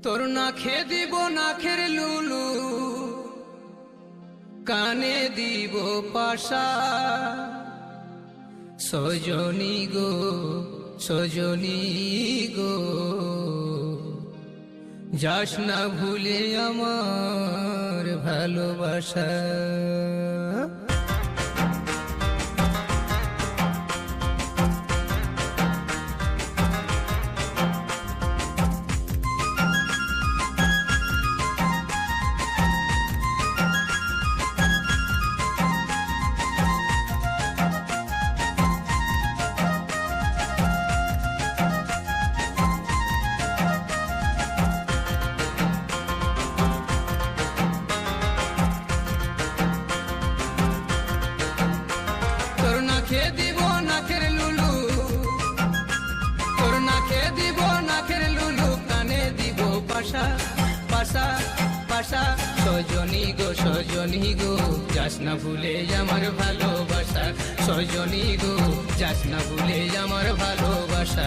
তোর না খে দিব না খের লুলু, কানে দিব পাশা। সজনী গো সজনী গো, যাস না ভুলে আমার ভালোবাসা। সজনী গো সজনী গো, যাস না ভুলে আমার ভালোবাসা। সজনী গো যাস না ভুলে আমার ভালোবাসা।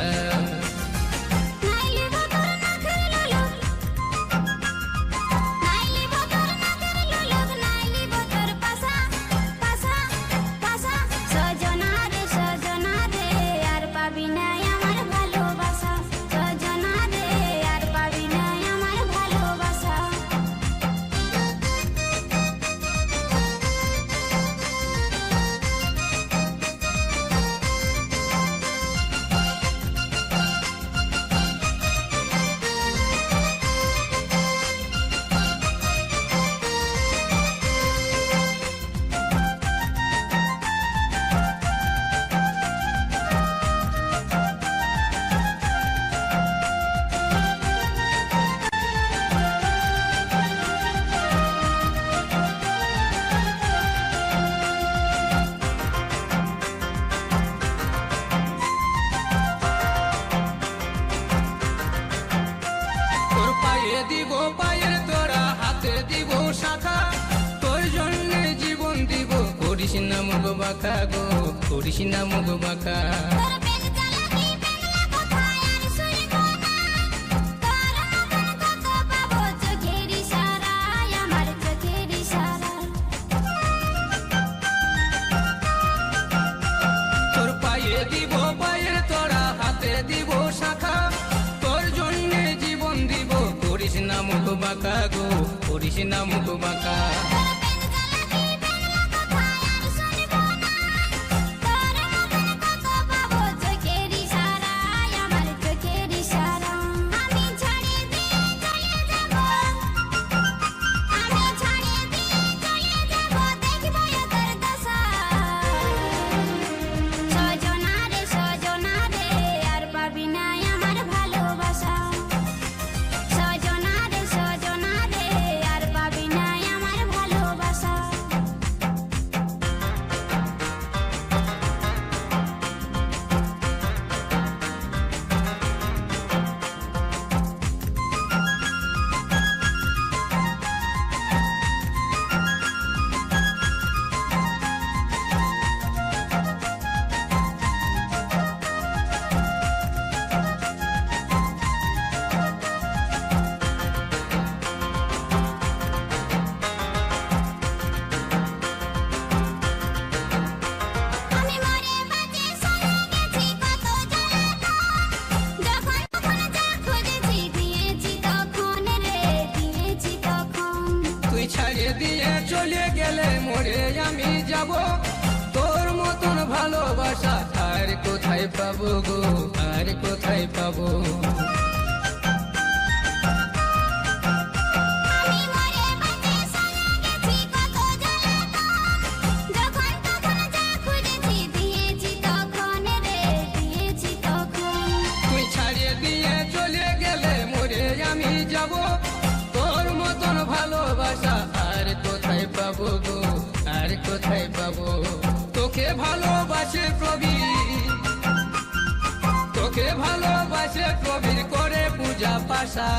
দিব পায়ের তোরা, হাতে দিব শাখা, তোর জন্য জীবন দিব। করিস না মুখ বাঁকা গো, করিস না মুখ বাঁকা। তোর পায়ে দিব পায়ের তোরা, হাতে দিব শাখা, তোর জন্য জীবন দিব। করিস না মুখ বাঁকা গো, করিস না মুখ বাঁকা। দিয়ে চলে গেলে মরে আমি যাব, তোর মতন ভালোবাসা আর কোথায় পাবো গো, আর কোথায় পাবো। তুই ছাড়িয়ে দিয়ে চলে গেলে মরে আমি যাব, তোর মতন ভালোবাসা আর কোথায় পাবো গো, আর কোথায় পাবো। তোকে ভালোবাসে প্রবীর, তোকে ভালোবাসে প্রবীর করে পূজা পাশা।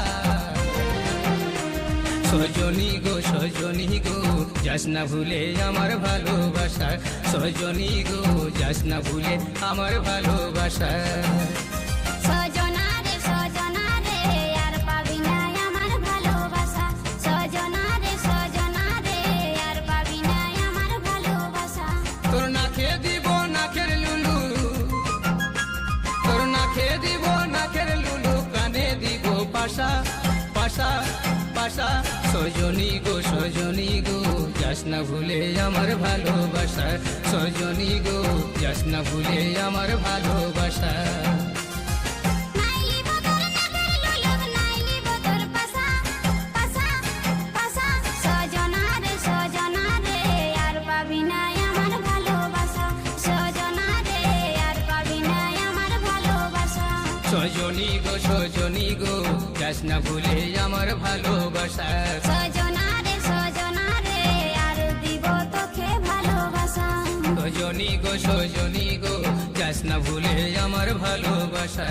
সজনী গো সজনী গো, যাস না ভুলে আমার ভালোবাসা। সজনী গো যাস না ভুলে আমার ভালোবাসা। সজনা রে আর পাবি না আমার পাশা পাশা সজনী গো যাস না ভুলে আমার ভালোবাসা সজনী গো যাস না ভুলে আমার ভালোবাসা সজনী গো যাস না ভুলে আমার ভালোবাসা সজনা রে আর দিব তোকে ভালোবাসা সজনী গো যাস না ভুলে আমার ভালোবাসা